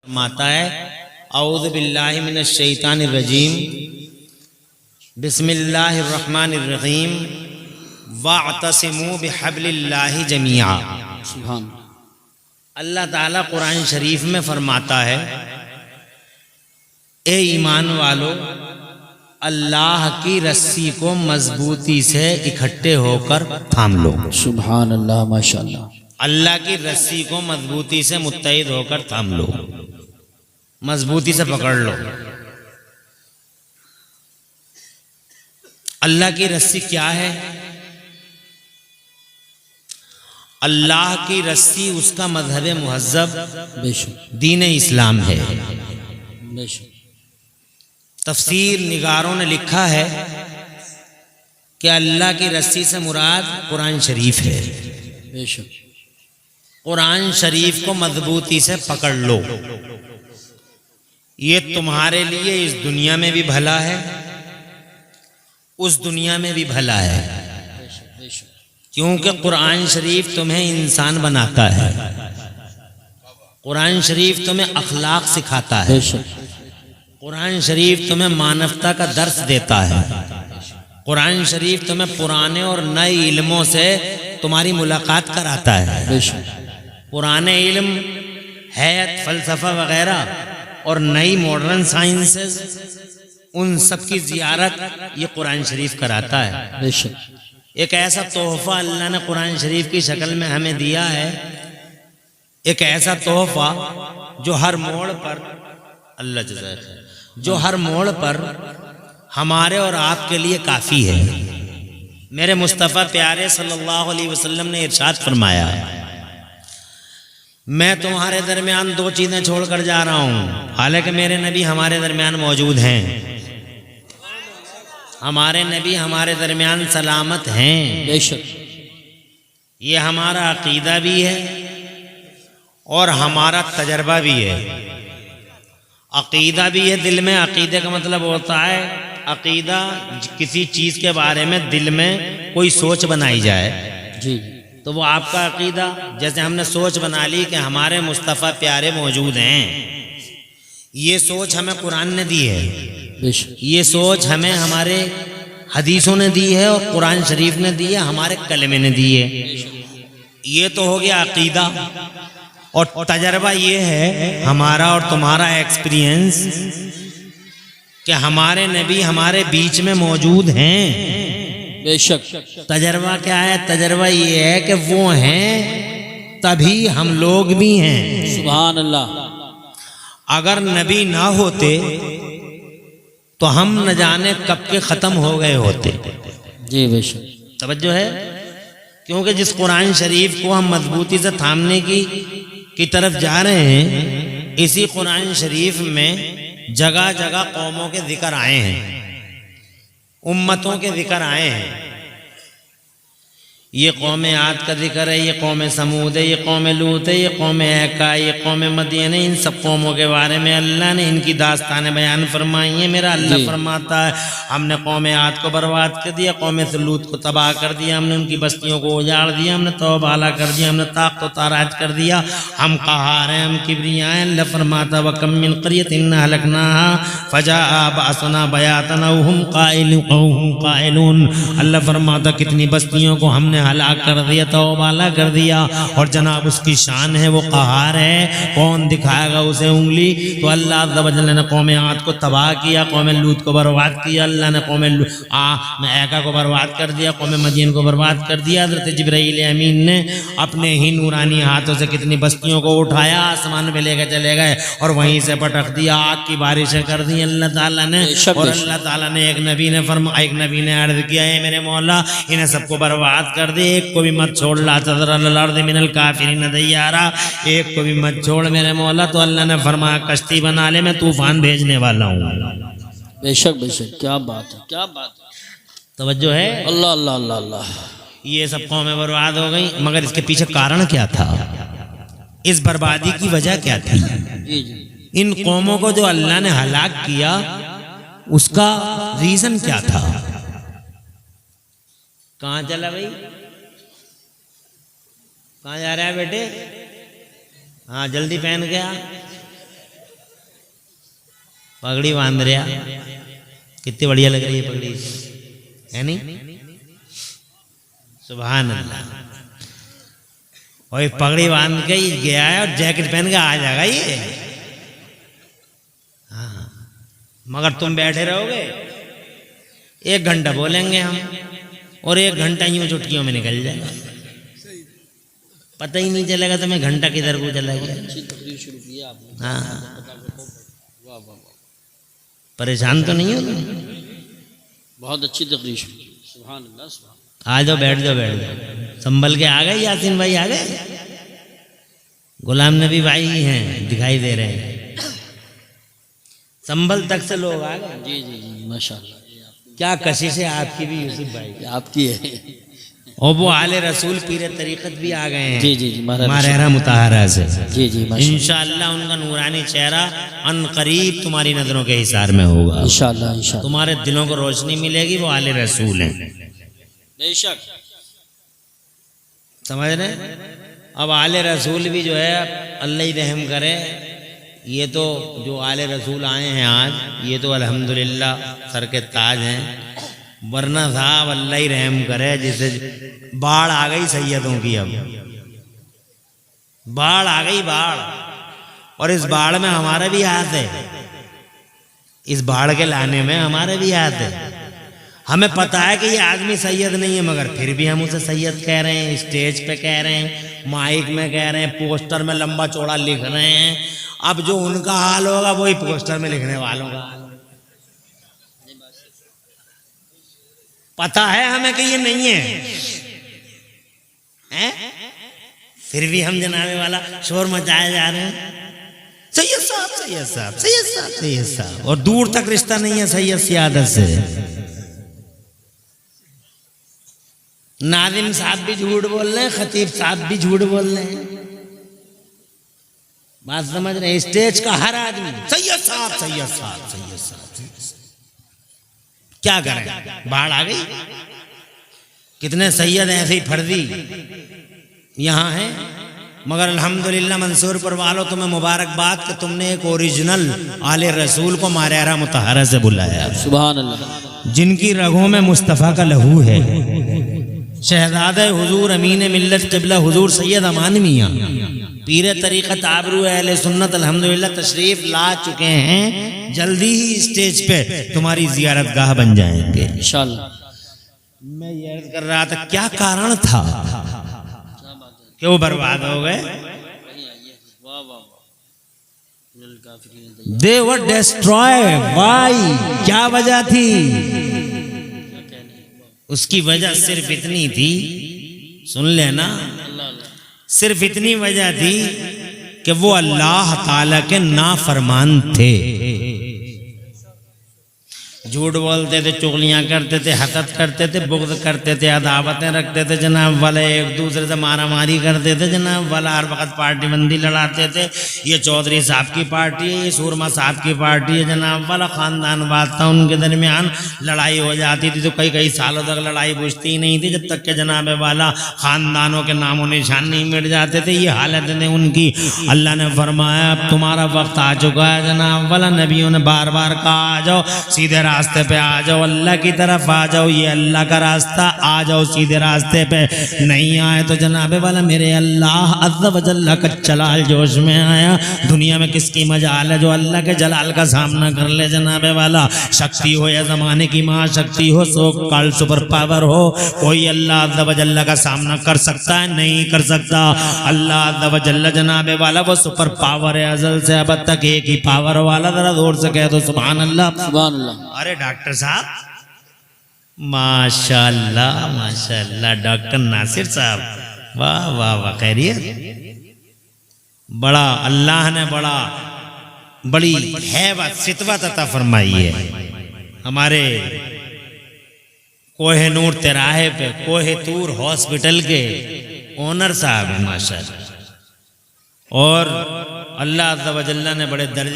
फरमाता है औज़ु बिल्लाहि मिनश शैतानिर रजीम बिस्मिल्लाहिर रहमानिर रहीम वअतसिमू बिहब्लिल्लाहि जमीआ। सुभान अल्लाह ताला कुरान शरीफ में फरमाता है, ए ईमान वालो, अल्लाह की रस्सी को मजबूती से इकट्ठे होकर थाम लो। सुभान अल्लाह, माशाअल्लाह। अल्लाह की रस्सी को मजबूती से मुत्तहिद होकर थाम लो, मजबूती से पकड़ लो। अल्लाह की रस्सी क्या है? अल्लाह की रस्सी उसका मजहब मुहज्जब बेशक दीन इस्लाम है। बेशक तफसीर निगारों ने लिखा है कि अल्लाह की रस्सी से मुराद कुरान शरीफ है। बेशक कुरान शरीफ को मजबूती से पकड़ लो। ये तुम्हारे लिए इस दुनिया में भी भला है, उस दुनिया में भी भला है, बेशक क्योंकि कुरान शरीफ तुम्हें इंसान बनाता है। कुरान शरीफ तुम्हें अखलाक सिखाता है। बेशक कुरान शरीफ तुम्हें मानवता का दर्स देता है। कुरान शरीफ तुम्हें पुराने और नए इल्मों से तुम्हारी मुलाकात कराता है। बेशक पुराने इल्म, हैत, फलसफा वगैरह और नई मॉडर्न साइंसेस, उन सब की जियारत ये कुरान शरीफ कराता है। बेशक एक ऐसा तोहफा अल्लाह ने कुरान शरीफ की शक्ल में हमें दिया है, एक ऐसा तोहफा जो हर मोड़ पर, अल्लाह जज़ाए खैर, जो हर मोड़ पर हमारे और आपके लिए काफ़ी है। मेरे मुस्तफ़ा प्यारे सल्लल्लाहु अलैहि वसल्लम ने इरशाद फरमाया, मैं तुम्हारे दरमियान दो चीज़ें छोड़कर जा रहा हूँ, हालांकि मेरे नबी हमारे दरमियान मौजूद हैं। हमारे नबी हमारे दरमियान सलामत हैं। बेशक ये हमारा अकीदा भी है और हमारा तजर्बा भी है। अकीदा भी है दिल में। अकीदे का मतलब होता है, अकीदा किसी चीज़ के बारे में दिल में कोई सोच बनाई जाए, जी तो वो आपका अकीदा। जैसे हमने सोच बना ली कि हमारे मुस्तफ़ा प्यारे मौजूद हैं, ये सोच हमें कुरान ने दी है, बेशक ये सोच हमें हमारे हदीसों ने दी है और कुरान शरीफ ने दी है, हमारे कलमे ने दी है। ये तो हो गया अकीदा। और तजर्बा ये है हमारा और तुम्हारा एक्सपीरियंस कि हमारे नबी हमारे बीच में मौजूद हैं। बेशक तजर्बा क्या है? तजर्बा ये है कि वो हैं तभी हम लोग भी हैं। सुभान अल्लाह। अगर नबी ना होते तो हम न जाने कब के ख़त्म हो गए होते। जी बेशक तवज्जो है? क्योंकि जिस कुरान शरीफ को हम मजबूती से थामने की तरफ जा रहे हैं, इसी कुरान शरीफ में जगह जगह कौमों के जिक्र आए हैं, उम्मतों के जिक्र आए हैं। ये कौम आद का जिक्र है, ये कौम समूद है, ये कौम लूत है, ये कौम ऐका, ये कौम मदीन है। इन सब कौमों के बारे में अल्लाह ने इनकी दास्तानें बयान फरमाई हैं। मेरा अल्लाह फरमाता है, हमने कौम आद को बर्बाद कर दिया, कौम लूत को तबाह कर दिया, हमने उनकी बस्तियों को उजाड़ दिया, हमने तौबाला कर दिया, हमने ताक़त व ताराज कर दिया। हम क़हार हैं, हम किब्रिया हैं। अल्लाह फरमाता व कम मिन क़रयतिन अहलकनाहा फ़जाअ बअसना बयातन व हुम क़ाइलून। अल्लाह फरमाता कितनी बस्तियों को हमने हलाक कर दिया, तौबाला कर दिया। और जनाब उसकी शान है, वो क़हार है। कौन दिखाएगा उसे उंगली? तो अल्लाह अज़्ज़ व जल्ल ने कौम आद को तबाह किया, कौम लूत को बर्बाद किया, अल्लाह ने कौम ऐका को बर्बाद कर दिया, कौम मदीन को बर्बाद कर दिया। हज़रत जिब्राईल अमीन ने अपने ही नूरानी हाथों से कितनी बस्तियों को उठाया, आसमान में लेकर चले गए और वहीं से पटक दिया, आग की बारिशें कर दी अल्लाह ताला ने। और अल्लाह ताला ने एक नबी ने अर्ज़ किया, है मेरे मौला, इन्हें सबको बर्बाद कर दे, एक को भी मत छोड़। ला तज़र अलल अर्ज़ि मिनल काफ़िरीन दय्यारा, एक को भी मत छोड़ मेरे मौला। तो अल्लाह ने फरमाया कश्ती बना ले, मैं तूफान भेजने वाला हूँ। बेशक बेशक, क्या बात है, क्या बात है। तवज्जो है? अल्लाह अल्लाह अल्लाह अल्लाह। ये सब कौमें बर्बाद हो गई, मगर इसके पीछे कारण क्या था? इस बर्बादी की वजह क्या थी? जी जी इन कौमों को जो अल्लाह ने हलाक किया, उसका रीजन क्या था? कहाँ चला भाई? कहाँ जा रहा है बेटे? हाँ जल्दी पहन गया। पगड़ी बांध रहा, कितनी बढ़िया लग रही है पगड़ी, है नहीं? सुभान अल्लाह। और ये पगड़ी बांध के ही गया है और जैकेट पहन के आ जाएगा ये। हाँ, मगर तुम बैठे रहोगे, 1 घंटा बोलेंगे हम और 1 घंटा यूं चुटकियों में निकल जाएगा, पता ही नहीं चलेगा तुम्हें घंटा किधर को चला गया। हाँ, परेशान तो नहीं हो तुम? बहुत अच्छी तकरीर। सुभान अल्लाह, सुभान। आ जाओ, बैठ जाओ, बैठ जाओ। संभल के आ गए, यासीन भाई आ गए, गुलाम नबी भाई हैं, दिखाई दे रहे हैं। संभल तक से लोग आ गए। जी जी जी, माशाल्लाह। क्या कशिश है आपकी भी यूसुफ भाई, आपकी है। और वो आले रसूल पीरे तरीक़त भी आ गए हैं। जी जी जी, मारहरा मुताहरा से। जी जी, इंशाअल्लाह उनका नूरानी चेहरा अन करीब तुम्हारी नजरों के हिसार में होगा। इंशाअल्लाह, इंशाअल्लाह। तुम्हारे दिलों को रोशनी मिलेगी, वो आले रसूल हैं। बेशक, समझ रहे? अब आले रसूल भी जो है, अल्लाह ही रहम करे, ये तो जो आले रसूल आए हैं आज, ये तो अल्हम्दुलिल्लाह सर के ताज हैं। वरना साहब अल्लाह ही रहम करे, जिसे बाढ़ आ गई सैयदों की, अब बाढ़ आ गई, बाढ़। और इस बाढ़ में हमारा भी हाथ है, इस बाढ़ के लाने में हमारे भी हाथ है। हमें पता है कि ये आदमी सैयद नहीं है, मगर फिर भी हम उसे सैयद कह रहे हैं, स्टेज पे कह रहे हैं, माइक में कह रहे हैं, पोस्टर में लंबा चौड़ा लिख रहे हैं। अब जो उनका हाल होगा वही पोस्टर में लिखने वालों का हाल। पता है हमें कि ये नहीं है, हैं? फिर भी हम जनाबे वाला शोर मचाए जा रहे हैं, सैयद साहब, सैयद साहब, सैयद साहब, सैयद साहब। और दूर तक रिश्ता नहीं है सैयद सियादत से। नादिम साहब भी झूठ बोल रहे हैं, खतीब साहब भी झूठ बोल रहे हैं। बात समझ रहे हैं? स्टेज का हर आदमी सैयद साहब, सैयद साहब, सैयद साहब। क्या करें, बाढ़ आ गई। कितने सैयद ऐसे ही फर्जी यहाँ हैं, मगर अल्हम्दुलिल्लाह मंसूरपुर वालों, तुम्हें मुबारकबाद कि तुमने एक ओरिजिनल आले रसूल को मारहरा मुताहरा से बुलाया। सुभान अल्लाह। जिनकी रगों में मुस्तफ़ा का लहू है, शहजादे हुजूर अमीन मिल्लत क़िबला हुजूर सैयद अमान मियां पीरे तरीक़त आबरू अहले सुन्नत अल्हम्दुलिल्लाह तशरीफ ला चुके हैं। जल्दी ही स्टेज पे तुम्हारी जियारत गाह बन जाएंगे इंशाअल्लाह। मैं ये अर्ज कर रहा था, क्या कारण था कि वो बर्बाद हो गए? They were destroyed. Why? क्या वजह थी? उसकी वजह सिर्फ इतनी थी, सुन लेना, सिर्फ इतनी वजह थी कि वो अल्लाह ताला के नाफरमान थे। झूठ बोलते थे, चुगलियाँ करते थे, हसद करते थे, बुग़्ज़ करते थे, अदावतें रखते थे जनाब वाले, एक दूसरे से मारा मारी करते थे जनाब वाला, हर वक्त पार्टी बंदी लड़ाते थे। ये चौधरी साहब की पार्टी है, ये सूरमा साहब की पार्टी है जनाब वाला, ख़ानदान बात था उनके दरमियान, लड़ाई हो जाती थी तो कई कई सालों तक लड़ाई बुझती ही नहीं थी, जब तक के जनाब वाला ख़ानदानों के नामों निशान नहीं मिट जाते थे। ये हालत ने उनकी। अल्लाह ने फरमाया अब तुम्हारा वक्त आ चुका है जनाब वाला, नबियों ने बार बार कहा आ जाओ सीधे रास्ते पे, आ जाओ अल्लाह की तरफ आ जाओ, ये अल्लाह का रास्ता, आ जाओ सीधे रास्ते पे। नहीं आए तो जनाबे वाला मेरे अल्लाह अज़्ज़ व जल्ल का जलाल जोश में आया। दुनिया में किसकी मजाल है जो अल्लाह के जलाल का सामना कर ले जनाबे वाला। शक्ति हो या ज़माने की माँ शक्ति हो, सो कॉल सुपर पावर हो, कोई अल्लाह अज़्ज़ व जल्ल का सामना कर सकता है? नहीं कर सकता। अल्लाह अज़्ज़ व जल्ल जनाबे वाला वो सुपर पावर है, अज़ल से अब तक एक ही पावर वाला। जरा जोर से कह दो सुभान अल्लाह, सुभान अल्लाह। अरे डॉक्टर साहब माशाल्लाह, माशाल्लाह, डॉक्टर नासिर साहब, वाह वाह वाह, खैरियत? बड़ा अल्लाह ने बड़ी हैबत सितवत अता फरमाई है। हमारे कोहिनूर तिराहे पे कोहितूर हॉस्पिटल के ओनर साहब हैं माशाल्लाह, और अल्लाह अज़्ज़ व जल्ल ने बड़े दर्जे